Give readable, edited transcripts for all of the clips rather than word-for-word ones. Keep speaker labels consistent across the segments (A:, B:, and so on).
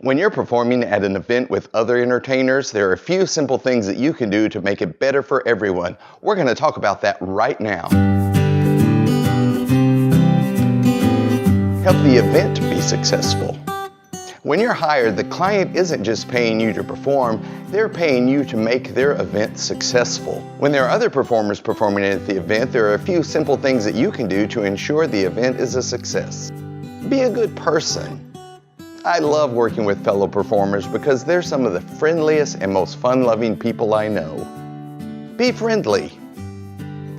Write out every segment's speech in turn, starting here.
A: When you're performing at an event with other entertainers, there are a few simple things that you can do to make it better for everyone. We're going to talk about that right now. Help the event be successful. When you're hired, the client isn't just paying you to perform, they're paying you to make their event successful. When there are other performers performing at the event, there are a few simple things that you can do to ensure the event is a success. Be a good person. I love working with fellow performers because they're some of the friendliest and most fun-loving people I know. Be friendly.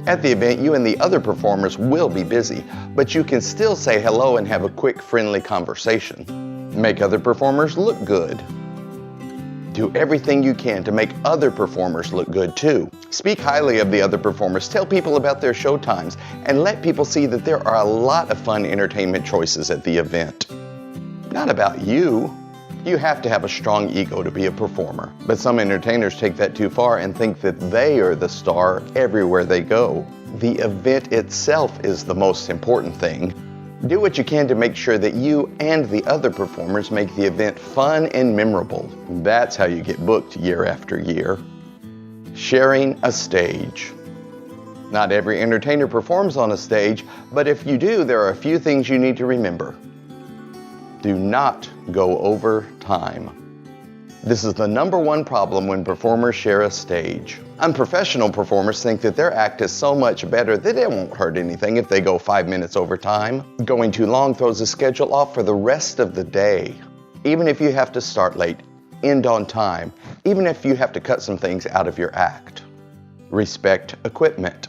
A: At the event, you and the other performers will be busy, but you can still say hello and have a quick, friendly conversation. Make other performers look good. Do everything you can to make other performers look good too. Speak highly of the other performers, tell people about their show times, and let people see that there are a lot of fun entertainment choices at the event. Not about you. You have to have a strong ego to be a performer. But some entertainers take that too far and think that they are the star everywhere they go. The event itself is the most important thing. Do what you can to make sure that you and the other performers make the event fun and memorable. That's how you get booked year after year. Sharing a stage. Not every entertainer performs on a stage, but if you do, there are a few things you need to remember. Do not go over time. This is the #1 problem when performers share a stage. Unprofessional performers think that their act is so much better that it won't hurt anything if they go 5 minutes over time. Going too long throws the schedule off for the rest of the day. Even if you have to start late, end on time, even if you have to cut some things out of your act. Respect equipment.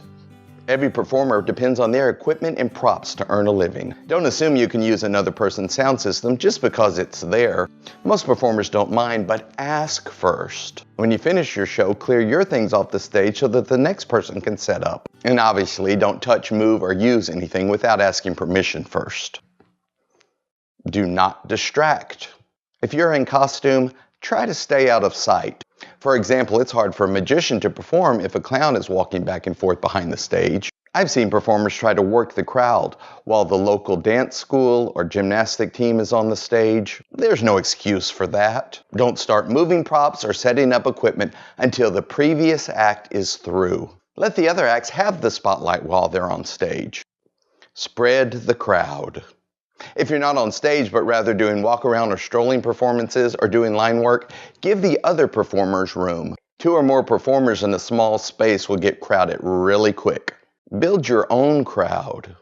A: Every performer depends on their equipment and props to earn a living. Don't assume you can use another person's sound system just because it's there. Most performers don't mind, but ask first. When you finish your show, clear your things off the stage so that the next person can set up. And obviously, don't touch, move, or use anything without asking permission first. Do not distract. If you're in costume, try to stay out of sight. For example, it's hard for a magician to perform if a clown is walking back and forth behind the stage. I've seen performers try to work the crowd while the local dance school or gymnastic team is on the stage. There's no excuse for that. Don't start moving props or setting up equipment until the previous act is through. Let the other acts have the spotlight while they're on stage. Spread the crowd. If you're not on stage but rather doing walk-around or strolling performances or doing line work, give the other performers room. 2 or more performers in a small space will get crowded really quick. Build your own crowd.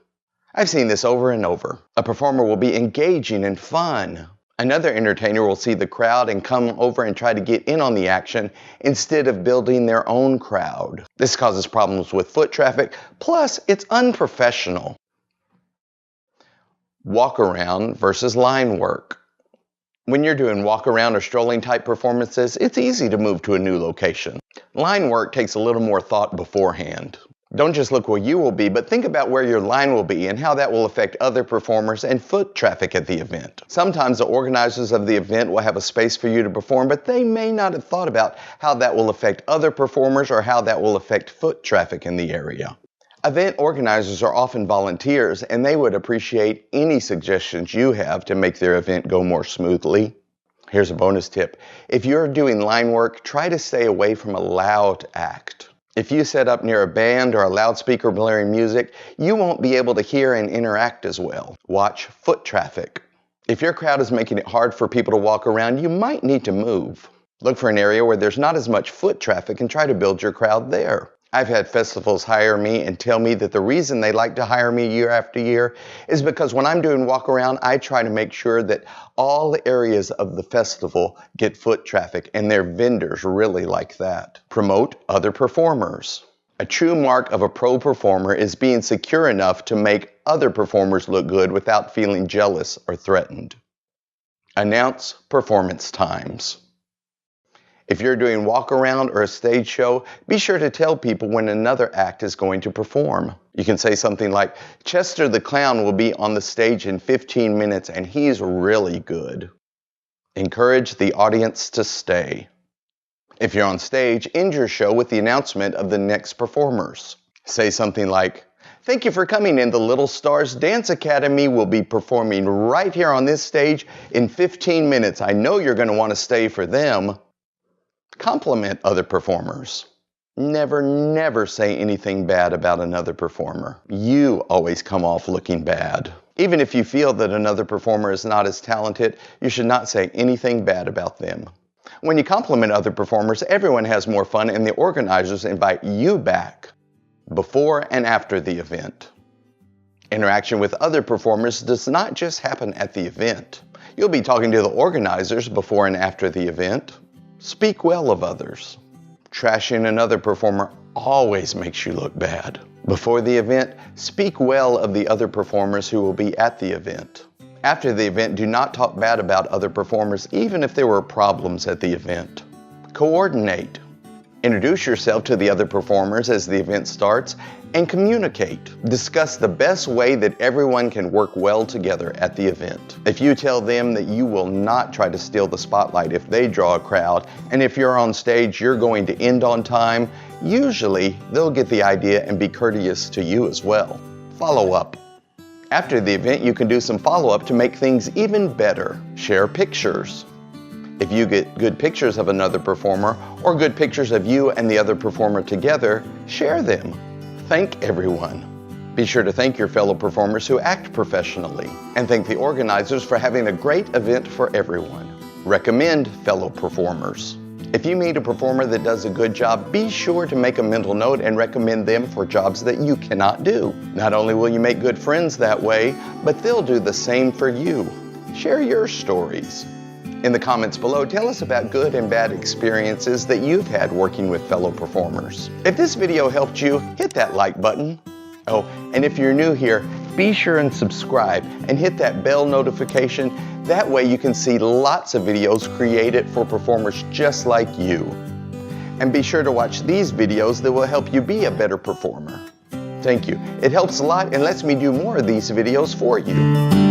A: I've seen this over and over. A performer will be engaging and fun. Another entertainer will see the crowd and come over and try to get in on the action instead of building their own crowd. This causes problems with foot traffic, plus it's unprofessional. Walk around versus line work. When you're doing walk around or strolling type performances, it's easy to move to a new location. Line work takes a little more thought beforehand. Don't just look where you will be, but think about where your line will be and how that will affect other performers and foot traffic at the event. Sometimes the organizers of the event will have a space for you to perform, but they may not have thought about how that will affect other performers or how that will affect foot traffic in the area. Event organizers are often volunteers, and they would appreciate any suggestions you have to make their event go more smoothly. Here's a bonus tip. If you're doing line work, try to stay away from a loud act. If you set up near a band or a loudspeaker blaring music, you won't be able to hear and interact as well. Watch foot traffic. If your crowd is making it hard for people to walk around, you might need to move. Look for an area where there's not as much foot traffic and try to build your crowd there. I've had festivals hire me and tell me that the reason they like to hire me year after year is because when I'm doing walk around, I try to make sure that all areas of the festival get foot traffic, and their vendors really like that. Promote other performers. A true mark of a pro performer is being secure enough to make other performers look good without feeling jealous or threatened. Announce performance times. If you're doing walk around or a stage show, be sure to tell people when another act is going to perform. You can say something like, Chester the Clown will be on the stage in 15 minutes and he's really good. Encourage the audience to stay. If you're on stage, end your show with the announcement of the next performers. Say something like, Thank you for coming in. The Little Stars Dance Academy will be performing right here on this stage in 15 minutes. I know you're going to want to stay for them. Compliment other performers. Never say anything bad about another performer. You always come off looking bad. Even if you feel that another performer is not as talented, you should not say anything bad about them. When you compliment other performers, everyone has more fun and the organizers invite you back before and after the event. Interaction with other performers does not just happen at the event. You'll be talking to the organizers before and after the event. Speak well of others. Trashing another performer always makes you look bad. Before the event, speak well of the other performers who will be at the event. After the event, do not talk bad about other performers, even if there were problems at the event. Coordinate. Introduce yourself to the other performers as the event starts and communicate. Discuss the best way that everyone can work well together at the event. If you tell them that you will not try to steal the spotlight if they draw a crowd, and if you're on stage you're going to end on time, usually they'll get the idea and be courteous to you as well. Follow up. After the event, you can do some follow-up to make things even better. Share pictures. If you get good pictures of another performer or good pictures of you and the other performer together, share them. Thank everyone. Be sure to thank your fellow performers who act professionally and thank the organizers for having a great event for everyone. Recommend fellow performers. If you meet a performer that does a good job, be sure to make a mental note and recommend them for jobs that you cannot do. Not only will you make good friends that way, but they'll do the same for you. Share your stories. In the comments below, tell us about good and bad experiences that you've had working with fellow performers. If this video helped you, hit that like button. Oh, and if you're new here, be sure and subscribe and hit that bell notification. That way you can see lots of videos created for performers just like you. And be sure to watch these videos that will help you be a better performer. Thank you. It helps a lot and lets me do more of these videos for you.